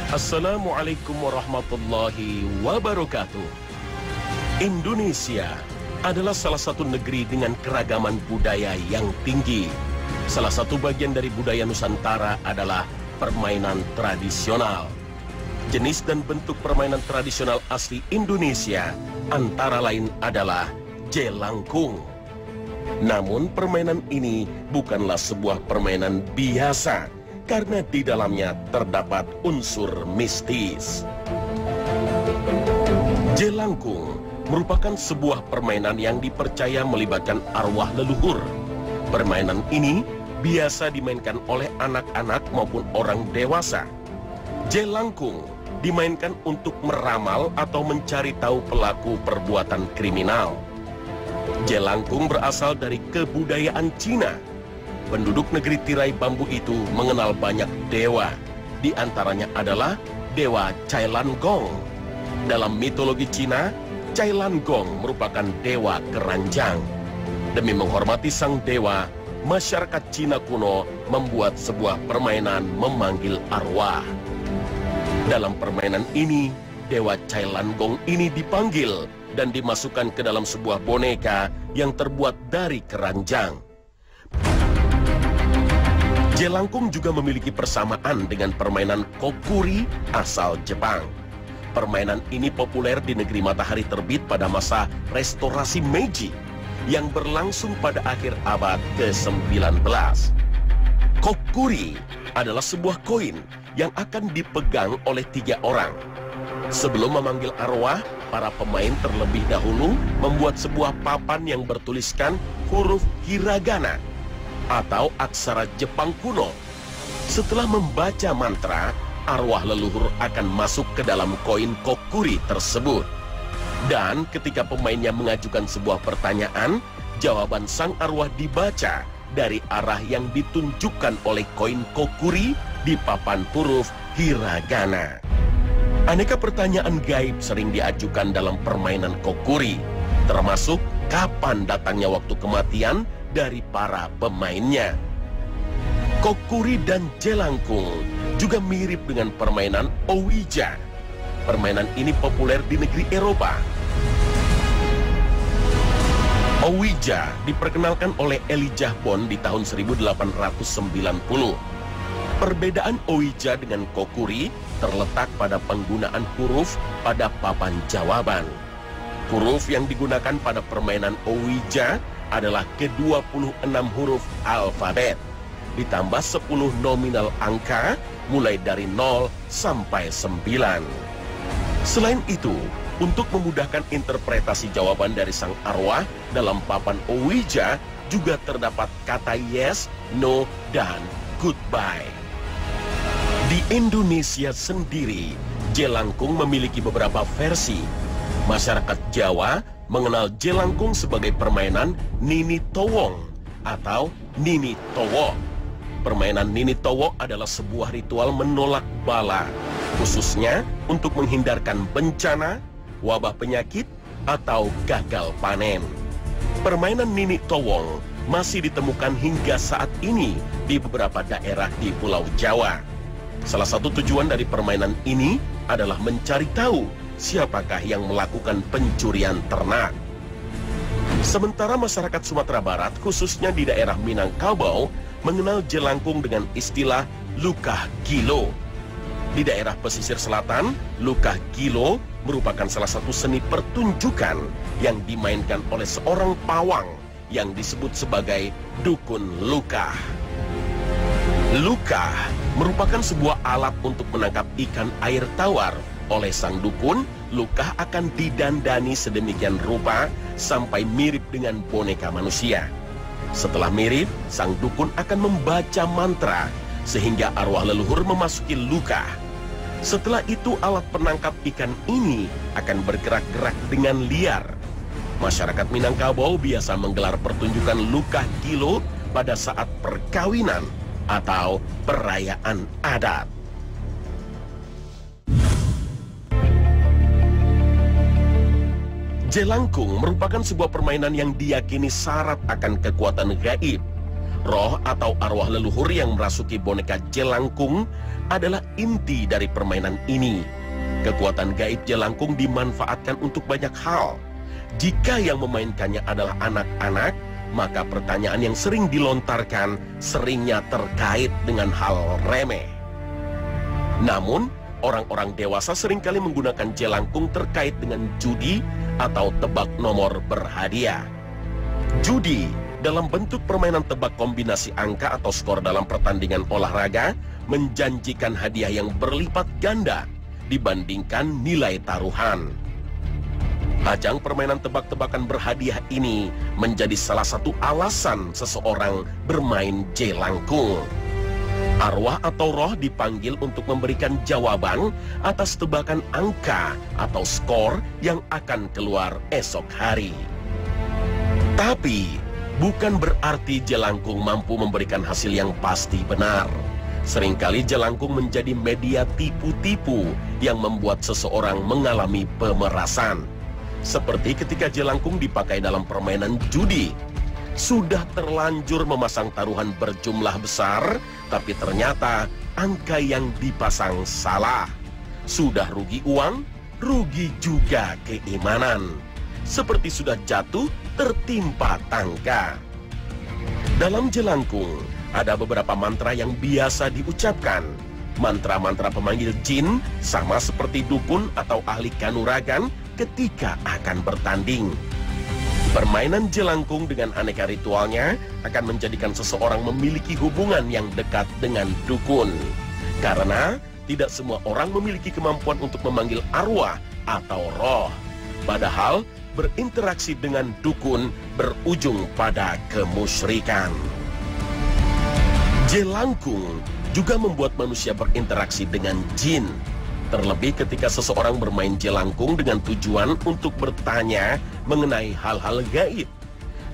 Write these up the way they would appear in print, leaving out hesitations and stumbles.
Assalamualaikum warahmatullahi wabarakatuh. Indonesia adalah salah satu negeri dengan keragaman budaya yang tinggi. Salah satu bagian dari budaya Nusantara adalah permainan tradisional. Jenis dan bentuk permainan tradisional asli Indonesia antara lain adalah jelangkung. Namun permainan ini bukanlah sebuah permainan biasa, karena di dalamnya terdapat unsur mistis. Jelangkung merupakan sebuah permainan yang dipercaya melibatkan arwah leluhur. Permainan ini biasa dimainkan oleh anak-anak maupun orang dewasa. Jelangkung dimainkan untuk meramal atau mencari tahu pelaku perbuatan kriminal. Jelangkung berasal dari kebudayaan Cina. Penduduk negeri tirai bambu itu mengenal banyak dewa. Di antaranya adalah dewa Cailangong. Dalam mitologi Cina, Cailangong merupakan dewa keranjang. Demi menghormati sang dewa, masyarakat Cina kuno membuat sebuah permainan memanggil arwah. Dalam permainan ini, dewa Cailangong ini dipanggil dan dimasukkan ke dalam sebuah boneka yang terbuat dari keranjang. Jelangkung juga memiliki persamaan dengan permainan kokuri asal Jepang. Permainan ini populer di negeri matahari terbit pada masa restorasi Meiji yang berlangsung pada akhir abad ke-19. Kokuri adalah sebuah koin yang akan dipegang oleh 3 orang. Sebelum memanggil arwah, para pemain terlebih dahulu membuat sebuah papan yang bertuliskan huruf hiragana atau aksara Jepang kuno. Setelah membaca mantra, arwah leluhur akan masuk ke dalam koin kokuri tersebut. Dan ketika pemainnya mengajukan sebuah pertanyaan, jawaban sang arwah dibaca dari arah yang ditunjukkan oleh koin kokuri di papan huruf hiragana. Aneka pertanyaan gaib sering diajukan dalam permainan kokuri, termasuk kapan datangnya waktu kematian dari para pemainnya. Kokuri dan jelangkung juga mirip dengan permainan Ouija. Permainan ini populer di negeri Eropa. Ouija diperkenalkan oleh Elijah Bond di tahun 1890. Perbedaan Ouija dengan kokuri terletak pada penggunaan huruf pada papan jawaban. Huruf yang digunakan pada permainan Ouija adalah ke-26 huruf alfabet, ditambah 10 nominal angka mulai dari 0 sampai 9. Selain itu, untuk memudahkan interpretasi jawaban dari sang arwah dalam papan Ouija juga terdapat kata yes, no, dan goodbye. Di Indonesia sendiri, jelangkung memiliki beberapa versi. Masyarakat Jawa mengenal jelangkung sebagai permainan Nini Towong atau Nini Towo. Permainan Nini Towo adalah sebuah ritual menolak bala, khususnya untuk menghindarkan bencana, wabah penyakit, atau gagal panen. Permainan Nini Towong masih ditemukan hingga saat ini di beberapa daerah di Pulau Jawa. Salah satu tujuan dari permainan ini adalah mencari tahu siapakah yang melakukan pencurian ternak. Sementara masyarakat Sumatera Barat, khususnya di daerah Minangkabau, mengenal jelangkung dengan istilah lukah gilo. Di daerah pesisir selatan, lukah gilo merupakan salah satu seni pertunjukan yang dimainkan oleh seorang pawang yang disebut sebagai dukun lukah. Lukah merupakan sebuah alat untuk menangkap ikan air tawar. Oleh sang dukun, lukah akan didandani sedemikian rupa sampai mirip dengan boneka manusia. Setelah mirip, sang dukun akan membaca mantra sehingga arwah leluhur memasuki lukah. Setelah itu alat penangkap ikan ini akan bergerak-gerak dengan liar. Masyarakat Minangkabau biasa menggelar pertunjukan lukah gilo pada saat perkawinan atau perayaan adat. Jelangkung merupakan sebuah permainan yang diyakini syarat akan kekuatan gaib. Roh atau arwah leluhur yang merasuki boneka jelangkung adalah inti dari permainan ini. Kekuatan gaib jelangkung dimanfaatkan untuk banyak hal. Jika yang memainkannya adalah anak-anak, maka pertanyaan yang sering dilontarkan seringnya terkait dengan hal remeh. Namun, orang-orang dewasa seringkali menggunakan jelangkung terkait dengan judi atau tebak nomor berhadiah. Judi dalam bentuk permainan tebak kombinasi angka atau skor dalam pertandingan olahraga menjanjikan hadiah yang berlipat ganda dibandingkan nilai taruhan. Ajang permainan tebak-tebakan berhadiah ini menjadi salah satu alasan seseorang bermain jelangkung. Arwah atau roh dipanggil untuk memberikan jawaban atas tebakan angka atau skor yang akan keluar esok hari. Tapi bukan berarti jelangkung mampu memberikan hasil yang pasti benar. Seringkali jelangkung menjadi media tipu-tipu yang membuat seseorang mengalami pemerasan. Seperti ketika jelangkung dipakai dalam permainan judi. Sudah terlanjur memasang taruhan berjumlah besar, tapi ternyata angka yang dipasang salah. Sudah rugi uang, rugi juga keimanan. Seperti sudah jatuh, tertimpa tangga. Dalam jelangkung, ada beberapa mantra yang biasa diucapkan. Mantra-mantra pemanggil jin sama seperti dukun atau ahli kanuragan ketika akan bertanding. Permainan jelangkung dengan aneka ritualnya akan menjadikan seseorang memiliki hubungan yang dekat dengan dukun. Karena tidak semua orang memiliki kemampuan untuk memanggil arwah atau roh. Padahal berinteraksi dengan dukun berujung pada kemusyrikan. Jelangkung juga membuat manusia berinteraksi dengan jin. Terlebih ketika seseorang bermain jelangkung dengan tujuan untuk bertanya mengenai hal-hal gaib.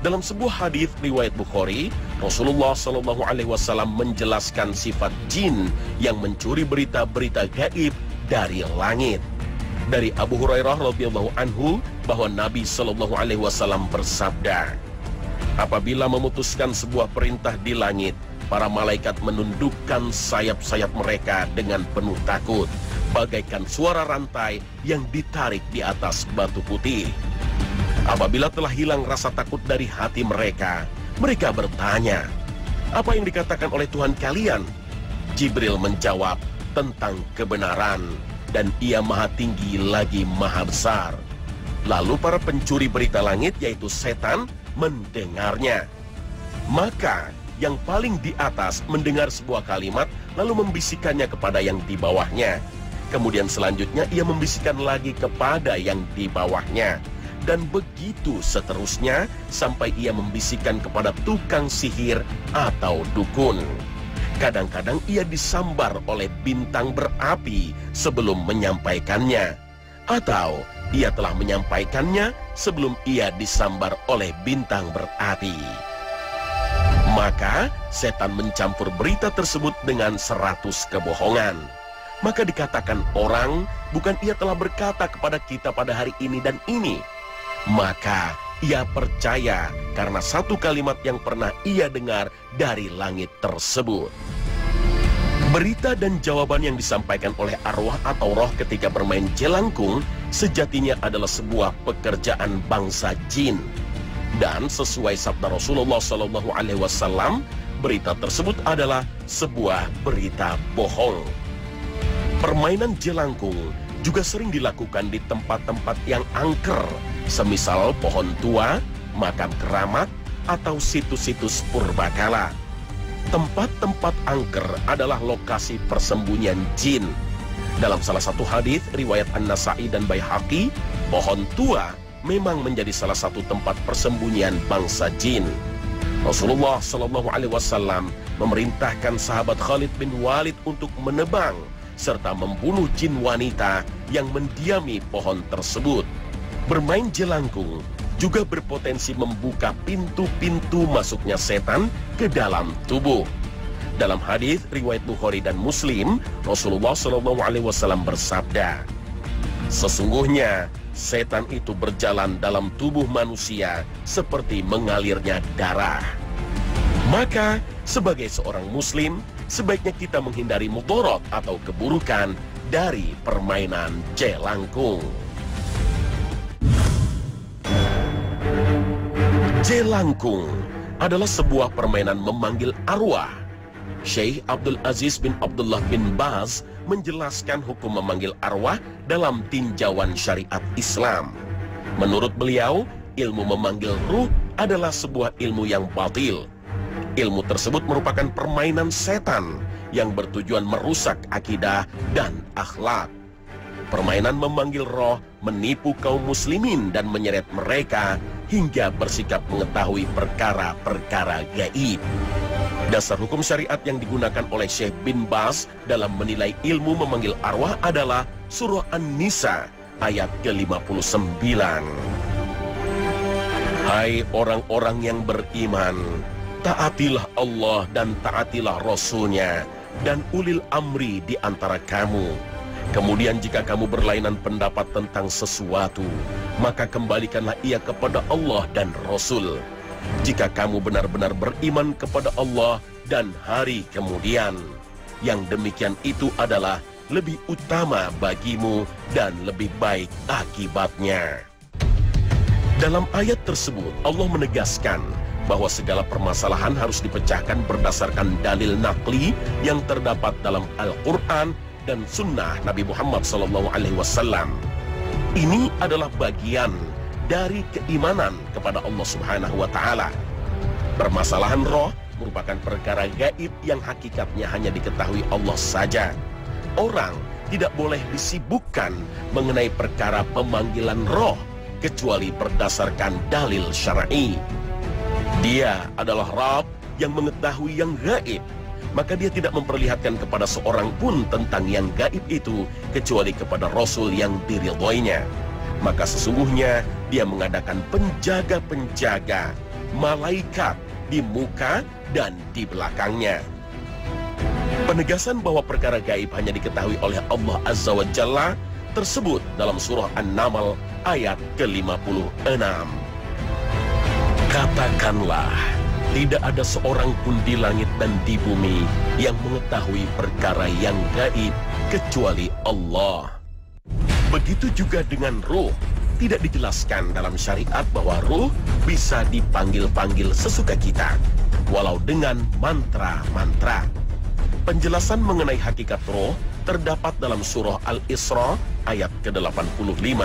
Dalam sebuah hadis riwayat Bukhari, Rasulullah SAW menjelaskan sifat jin yang mencuri berita-berita gaib dari langit. Dari Abu Hurairah radhiyallahu anhu bahwa Nabi SAW bersabda, apabila memutuskan sebuah perintah di langit, para malaikat menundukkan sayap-sayap mereka dengan penuh takut, bagaikan suara rantai yang ditarik di atas batu putih. Apabila telah hilang rasa takut dari hati mereka, mereka bertanya, apa yang dikatakan oleh Tuhan kalian? Jibril menjawab, tentang kebenaran, dan ia maha tinggi lagi maha besar. Lalu para pencuri berita langit yaitu setan mendengarnya. Maka yang paling di atas mendengar sebuah kalimat lalu membisikkannya kepada yang di bawahnya. Kemudian selanjutnya ia membisikkan lagi kepada yang di bawahnya. Dan begitu seterusnya sampai ia membisikkan kepada tukang sihir atau dukun. Kadang-kadang ia disambar oleh bintang berapi sebelum menyampaikannya. Atau ia telah menyampaikannya sebelum ia disambar oleh bintang berapi. Maka setan mencampur berita tersebut dengan 100 kebohongan. Maka dikatakan orang, bukan ia telah berkata kepada kita pada hari ini dan ini. Maka ia percaya karena satu kalimat yang pernah ia dengar dari langit tersebut. Berita dan jawaban yang disampaikan oleh arwah atau roh ketika bermain jelangkung sejatinya adalah sebuah pekerjaan bangsa jin. Dan sesuai sabda Rasulullah SAW, berita tersebut adalah sebuah berita bohong. Permainan jelangkung juga sering dilakukan di tempat-tempat yang angker, semisal pohon tua, makam keramat, atau situs-situs purbakala. Tempat-tempat angker adalah lokasi persembunyian jin. Dalam salah satu hadis riwayat An-Nasa'i dan Baihaqi, pohon tua memang menjadi salah satu tempat persembunyian bangsa jin. Rasulullah SAW memerintahkan sahabat Khalid bin Walid untuk menebang serta membunuh jin wanita yang mendiami pohon tersebut. Bermain jelangkung juga berpotensi membuka pintu-pintu masuknya setan ke dalam tubuh. Dalam hadis riwayat Bukhari dan Muslim, Rasulullah SAW bersabda, sesungguhnya setan itu berjalan dalam tubuh manusia seperti mengalirnya darah. Maka, sebagai seorang muslim, sebaiknya kita menghindari mudarat atau keburukan dari permainan jelangkung. Jelangkung adalah sebuah permainan memanggil arwah. Syekh Abdul Aziz bin Abdullah bin Baz menjelaskan hukum memanggil arwah dalam tinjauan syariat Islam. Menurut beliau, ilmu memanggil ruh adalah sebuah ilmu yang batil. Ilmu tersebut merupakan permainan setan yang bertujuan merusak akidah dan akhlak. Permainan memanggil roh menipu kaum muslimin dan menyeret mereka hingga bersikap mengetahui perkara-perkara gaib. Dasar hukum syariat yang digunakan oleh Syekh bin Baz dalam menilai ilmu memanggil arwah adalah Surah An-Nisa ayat ke-59. Hai orang-orang yang beriman, taatilah Allah dan taatilah Rasul-Nya dan ulil amri di antara kamu. Kemudian jika kamu berlainan pendapat tentang sesuatu, maka kembalikanlah ia kepada Allah dan Rasul. Jika kamu benar-benar beriman kepada Allah dan hari kemudian, yang demikian itu adalah lebih utama bagimu dan lebih baik akibatnya. Dalam ayat tersebut, Allah menegaskan bahwa segala permasalahan harus dipecahkan berdasarkan dalil naqli yang terdapat dalam Al-Quran dan Sunnah Nabi Muhammad SAW. Ini adalah bagian dari keimanan kepada Allah Subhanahu wa Ta'ala. Permasalahan roh merupakan perkara gaib yang hakikatnya hanya diketahui Allah saja. Orang tidak boleh disibukkan mengenai perkara pemanggilan roh kecuali berdasarkan dalil syar'i. Dia adalah Rabb yang mengetahui yang gaib, maka dia tidak memperlihatkan kepada seorang pun tentang yang gaib itu kecuali kepada Rasul yang diridhoinya. Maka sesungguhnya dia mengadakan penjaga-penjaga, malaikat di muka dan di belakangnya. Penegasan bahwa perkara gaib hanya diketahui oleh Allah Azza wa Jalla tersebut dalam surah An-Naml ayat ke-56. Katakanlah, tidak ada seorang pun di langit dan di bumi yang mengetahui perkara yang gaib kecuali Allah. Begitu juga dengan ruh. Tidak dijelaskan dalam syariat bahwa ruh bisa dipanggil-panggil sesuka kita, walau dengan mantra-mantra. Penjelasan mengenai hakikat roh terdapat dalam surah Al-Isra ayat ke-85.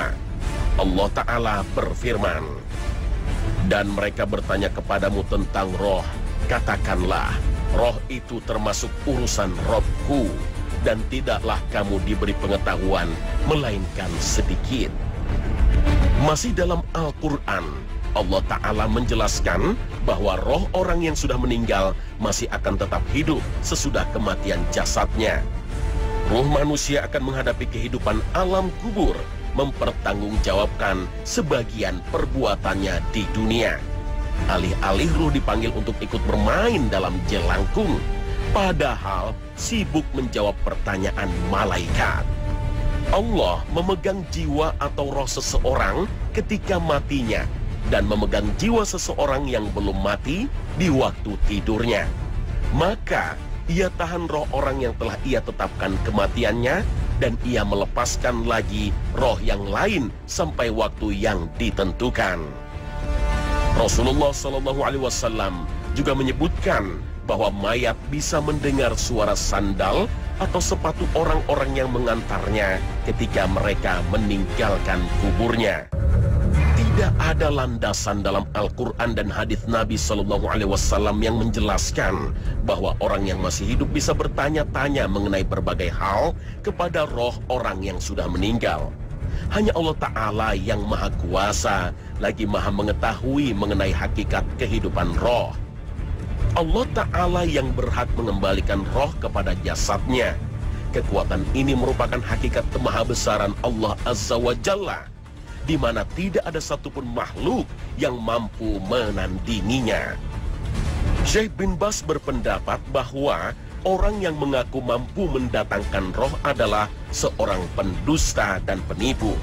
Allah Ta'ala berfirman, dan mereka bertanya kepadamu tentang roh. Katakanlah, roh itu termasuk urusan Robku, dan tidaklah kamu diberi pengetahuan, melainkan sedikit. Masih dalam Al-Quran, Allah Ta'ala menjelaskan bahwa roh orang yang sudah meninggal masih akan tetap hidup sesudah kematian jasadnya. Ruh manusia akan menghadapi kehidupan alam kubur, mempertanggungjawabkan sebagian perbuatannya di dunia. Alih-alih ruh dipanggil untuk ikut bermain dalam jelangkung, padahal sibuk menjawab pertanyaan malaikat. Allah memegang jiwa atau roh seseorang ketika matinya dan memegang jiwa seseorang yang belum mati di waktu tidurnya. Maka ia tahan roh orang yang telah ia tetapkan kematiannya dan ia melepaskan lagi roh yang lain sampai waktu yang ditentukan. Rasulullah SAW juga menyebutkan bahwa mayat bisa mendengar suara sandal atau sepatu orang-orang yang mengantarnya ketika mereka meninggalkan kuburnya. Tidak ada landasan dalam Al-Quran dan hadis Nabi SAW yang menjelaskan bahwa orang yang masih hidup bisa bertanya-tanya mengenai berbagai hal kepada roh orang yang sudah meninggal. Hanya Allah Ta'ala yang maha kuasa, lagi maha mengetahui mengenai hakikat kehidupan roh. Allah Ta'ala yang berhak mengembalikan roh kepada jasadnya. Kekuatan ini merupakan hakikat kemahabesaran Allah Azza wa Jalla, di mana tidak ada satupun makhluk yang mampu menandinginya. Syekh bin Baz berpendapat bahwa orang yang mengaku mampu mendatangkan roh adalah seorang pendusta dan penipu.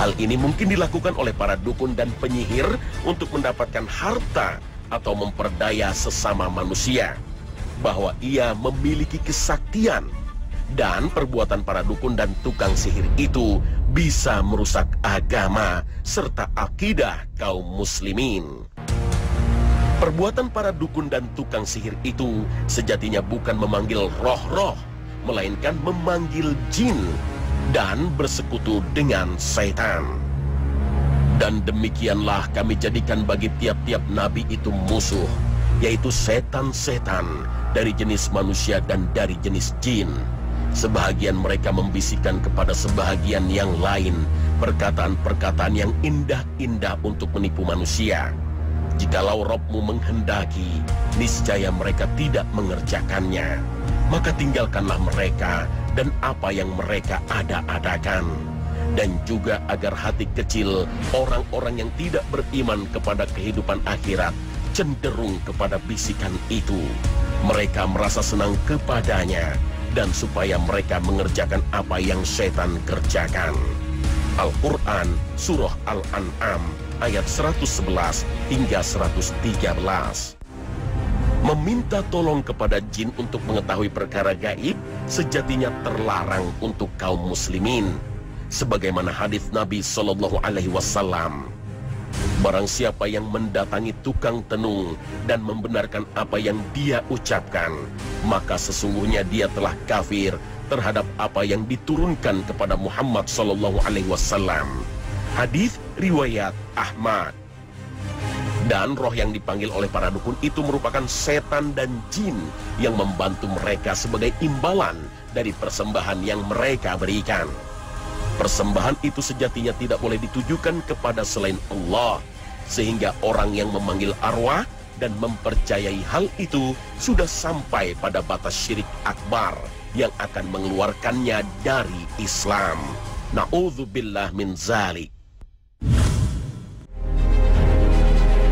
Hal ini mungkin dilakukan oleh para dukun dan penyihir untuk mendapatkan harta atau memperdaya sesama manusia, bahwa ia memiliki kesaktian, dan perbuatan para dukun dan tukang sihir itu bisa merusak agama serta akidah kaum muslimin. Perbuatan para dukun dan tukang sihir itu sejatinya bukan memanggil roh-roh, melainkan memanggil jin dan bersekutu dengan setan. Dan demikianlah kami jadikan bagi tiap-tiap nabi itu musuh, yaitu setan-setan dari jenis manusia dan dari jenis jin. Sebahagian mereka membisikkan kepada sebahagian yang lain perkataan-perkataan yang indah-indah untuk menipu manusia. Jikalau Rabbmu menghendaki, niscaya mereka tidak mengerjakannya. Maka tinggalkanlah mereka dan apa yang mereka ada-adakan. Dan juga agar hati kecil orang-orang yang tidak beriman kepada kehidupan akhirat cenderung kepada bisikan itu. Mereka merasa senang kepadanya, dan supaya mereka mengerjakan apa yang setan kerjakan. Al-Quran Surah Al-An'am ayat 111 hingga 113. Meminta tolong kepada jin untuk mengetahui perkara gaib sejatinya terlarang untuk kaum muslimin, sebagaimana hadis Nabi SAW. Barang siapa yang mendatangi tukang tenung dan membenarkan apa yang dia ucapkan, maka sesungguhnya dia telah kafir terhadap apa yang diturunkan kepada Muhammad SAW. Hadis riwayat Ahmad. Dan roh yang dipanggil oleh para dukun itu merupakan setan dan jin yang membantu mereka sebagai imbalan dari persembahan yang mereka berikan. Persembahan itu sejatinya tidak boleh ditujukan kepada selain Allah, sehingga orang yang memanggil arwah dan mempercayai hal itu sudah sampai pada batas syirik akbar yang akan mengeluarkannya dari Islam. Na'udzubillah min zalik.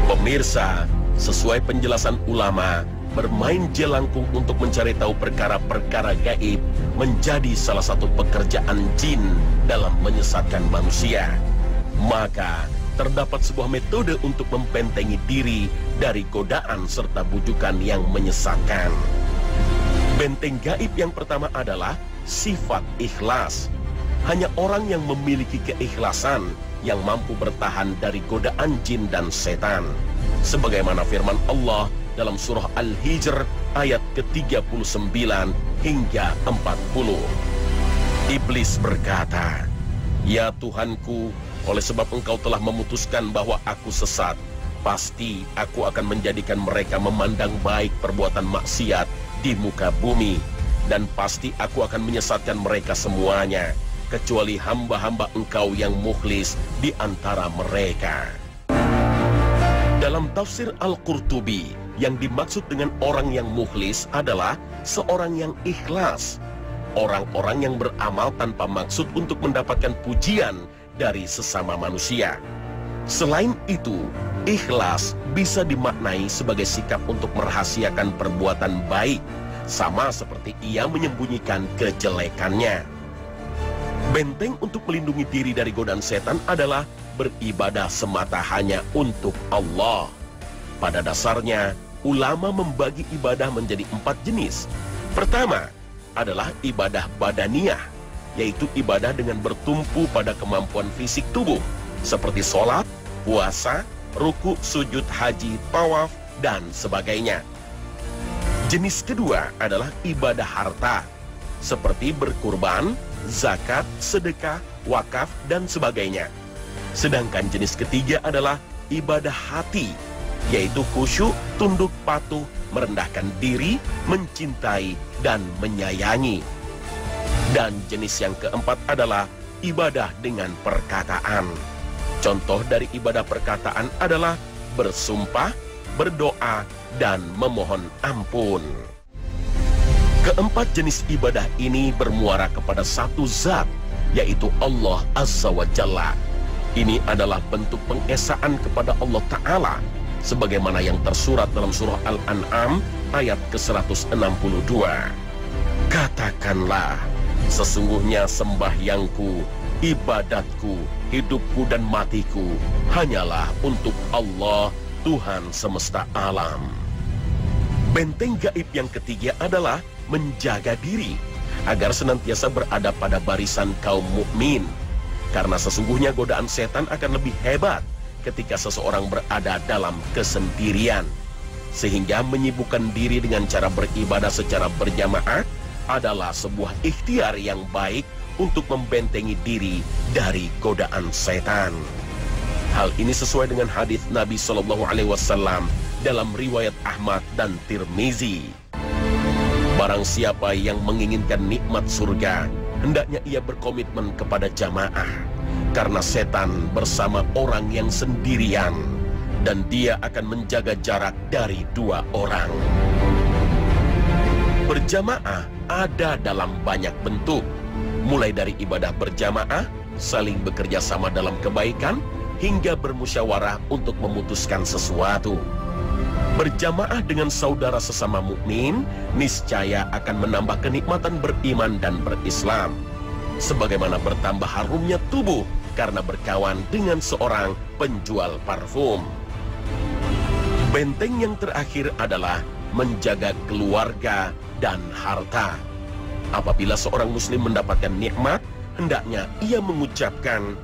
Pemirsa, sesuai penjelasan ulama, bermain jelangkung untuk mencari tahu perkara-perkara gaib menjadi salah satu pekerjaan jin dalam menyesatkan manusia. Maka terdapat sebuah metode untuk membentengi diri dari godaan serta bujukan yang menyesatkan. Benteng gaib yang pertama adalah sifat ikhlas. Hanya orang yang memiliki keikhlasan yang mampu bertahan dari godaan jin dan setan. Sebagaimana firman Allah dalam surah Al-Hijr ayat ke-39 hingga 40. Iblis berkata, "Ya Tuhanku, oleh sebab engkau telah memutuskan bahwa aku sesat, pasti aku akan menjadikan mereka memandang baik perbuatan maksiat di muka bumi, dan pasti aku akan menyesatkan mereka semuanya, kecuali hamba-hamba engkau yang mukhlis di antara mereka." Dalam tafsir Al-Qurtubi, yang dimaksud dengan orang yang mukhlis adalah seorang yang ikhlas. Orang-orang yang beramal tanpa maksud untuk mendapatkan pujian dari sesama manusia. Selain itu, ikhlas bisa dimaknai sebagai sikap untuk merahasiakan perbuatan baik, sama seperti ia menyembunyikan kejelekannya. Benteng untuk melindungi diri dari godaan setan adalah beribadah semata hanya untuk Allah. Pada dasarnya, ulama membagi ibadah menjadi 4 jenis. Pertama adalah ibadah badaniyah, yaitu ibadah dengan bertumpu pada kemampuan fisik tubuh, seperti sholat, puasa, ruku, sujud, haji, tawaf, dan sebagainya. Jenis kedua adalah ibadah harta, seperti berkurban, zakat, sedekah, wakaf, dan sebagainya. Sedangkan jenis ketiga adalah ibadah hati, yaitu khusyuk, tunduk patuh, merendahkan diri, mencintai, dan menyayangi. Dan jenis yang keempat adalah ibadah dengan perkataan. Contoh dari ibadah perkataan adalah bersumpah, berdoa, dan memohon ampun. Keempat jenis ibadah ini bermuara kepada satu zat, yaitu Allah Azza wa Jalla. Ini adalah bentuk pengesaan kepada Allah Ta'ala, sebagaimana yang tersurat dalam surah Al-An'am ayat ke-162. Katakanlah, sesungguhnya sembahyangku, ibadatku, hidupku dan matiku hanyalah untuk Allah Tuhan semesta alam. Benteng gaib yang ketiga adalah menjaga diri agar senantiasa berada pada barisan kaum mukmin. Karena sesungguhnya godaan setan akan lebih hebat ketika seseorang berada dalam kesendirian. Sehingga menyibukkan diri dengan cara beribadah secara berjamaah adalah sebuah ikhtiar yang baik untuk membentengi diri dari godaan setan. Hal ini sesuai dengan hadis Nabi SAW dalam riwayat Ahmad dan Tirmizi. Barang siapa yang menginginkan nikmat surga, hendaknya ia berkomitmen kepada jamaah. Karena setan bersama orang yang sendirian, dan dia akan menjaga jarak dari dua orang. Berjamaah ada dalam banyak bentuk, mulai dari ibadah berjamaah, saling bekerja sama dalam kebaikan, hingga bermusyawarah untuk memutuskan sesuatu. Berjamaah dengan saudara sesama mukmin niscaya akan menambah kenikmatan beriman dan berislam. Sebagaimana bertambah harumnya tubuh karena berkawan dengan seorang penjual parfum. Benteng yang terakhir adalah menjaga keluarga dan harta. Apabila seorang muslim mendapatkan nikmat, hendaknya ia mengucapkan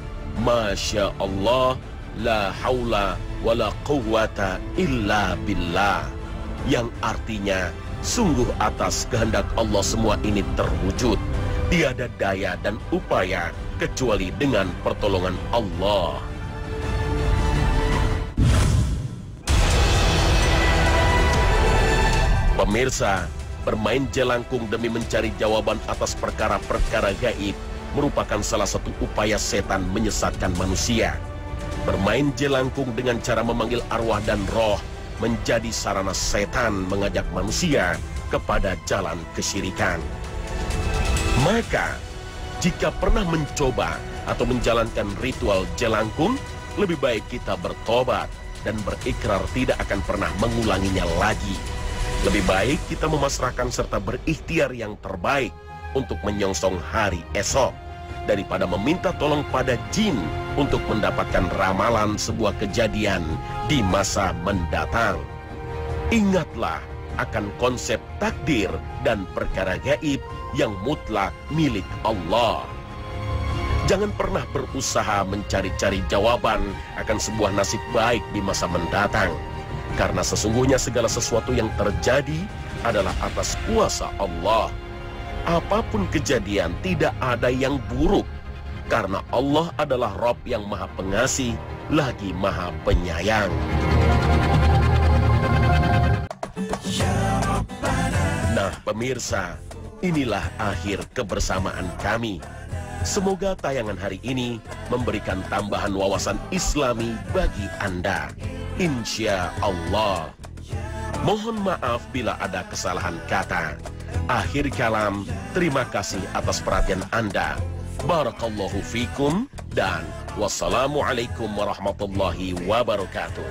Masya Allah, la haula wa la quwwata illa billah, yang artinya sungguh atas kehendak Allah semua ini terwujud, tiada daya dan upaya kecuali dengan pertolongan Allah. Pemirsa, bermain jelangkung demi mencari jawaban atas perkara-perkara gaib merupakan salah satu upaya setan menyesatkan manusia. Bermain jelangkung dengan cara memanggil arwah dan roh menjadi sarana setan mengajak manusia kepada jalan kesyirikan. Maka, jika pernah mencoba atau menjalankan ritual jelangkung, lebih baik kita bertobat dan berikrar tidak akan pernah mengulanginya lagi. Lebih baik kita memasrahkan serta berikhtiar yang terbaik untuk menyongsong hari esok, daripada meminta tolong pada jin untuk mendapatkan ramalan sebuah kejadian di masa mendatang. Ingatlah akan konsep takdir dan perkara gaib yang mutlak milik Allah. Jangan pernah berusaha mencari-cari jawaban akan sebuah nasib baik di masa mendatang, karena sesungguhnya segala sesuatu yang terjadi adalah atas kuasa Allah. Apapun kejadian, tidak ada yang buruk, karena Allah adalah Rabb yang Maha Pengasih lagi Maha Penyayang. Nah pemirsa, inilah akhir kebersamaan kami. Semoga tayangan hari ini memberikan tambahan wawasan Islami bagi Anda, insya Allah. Mohon maaf bila ada kesalahan kata. Akhir kalam, terima kasih atas perhatian Anda. Barakallahu fikum dan wassalamualaikum warahmatullahi wabarakatuh.